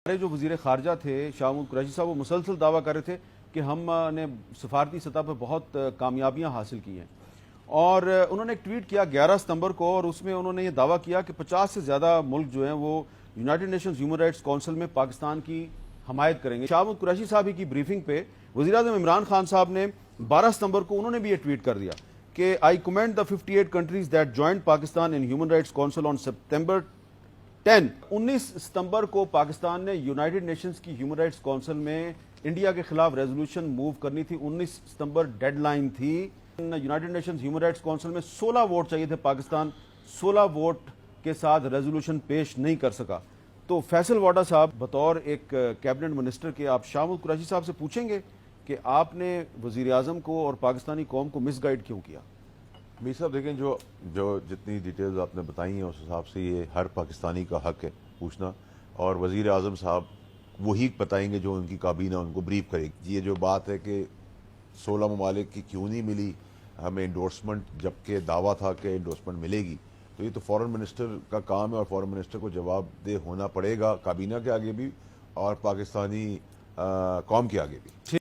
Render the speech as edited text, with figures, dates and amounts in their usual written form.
हमारे जो वज़ीर ख़ारजा थे शाह महमूद कुरैशी साहब, वो मुसलसल दावा कर रहे थे कि हमने सफारती सतह पर बहुत कामयाबियाँ हासिल की हैं। और उन्होंने एक ट्वीट किया 11 सितंबर को, और उसमें उन्होंने ये दावा किया कि 50 से ज़्यादा मुल्क जो हैं वो United Nations human rights council में पाकिस्तान की हमायत करेंगे। शाह महमूद कुरैशी साहब की ब्रीफिंग पे वज़ीर-ए-आज़म इमरान खान साहब ने 12 सितंबर को उन्होंने भी ये ट्वीट कर दिया कि आई commend the 58 countries that joint Pakistan in human rights council on सितंबर 19 सितंबर को पाकिस्तान ने यूनाइटेड नेशंस की ह्यूमन राइट्स काउंसिल में इंडिया के खिलाफ रेजोल्यूशन मूव करनी थी। 19 सितंबर डेडलाइन थी। United Nations human rights council में 16 वोट चाहिए थे। पाकिस्तान 16 वोट के साथ रेजोल्यूशन पेश नहीं कर सका। तो फैसल वाडा साहब, बतौर एक कैबिनेट मिनिस्टर के, आप शाह महमूद कुरैशी साहब से पूछेंगे कि आपने वजीर आजम को और पाकिस्तानी कौम को मिसगाइड क्यों किया? मीर साहब देखें, जो जो जितनी डिटेल्स आपने बताई हैं उस हिसाब से ये हर पाकिस्तानी का हक है पूछना, और वज़ीर आज़म साहब वही बताएंगे जो उनकी काबीना उनको ब्रीफ करेगी। ये जो बात है कि 16 ममालिक की क्यों नहीं मिली हमें इंडोर्समेंट, जबकि दावा था कि इंडोर्समेंट मिलेगी, तो ये तो फॉरेन मिनिस्टर का काम है और फॉरेन मिनिस्टर को जवाबदेह होना पड़ेगा काबीना के आगे भी और पाकिस्तानी कौम के आगे भी।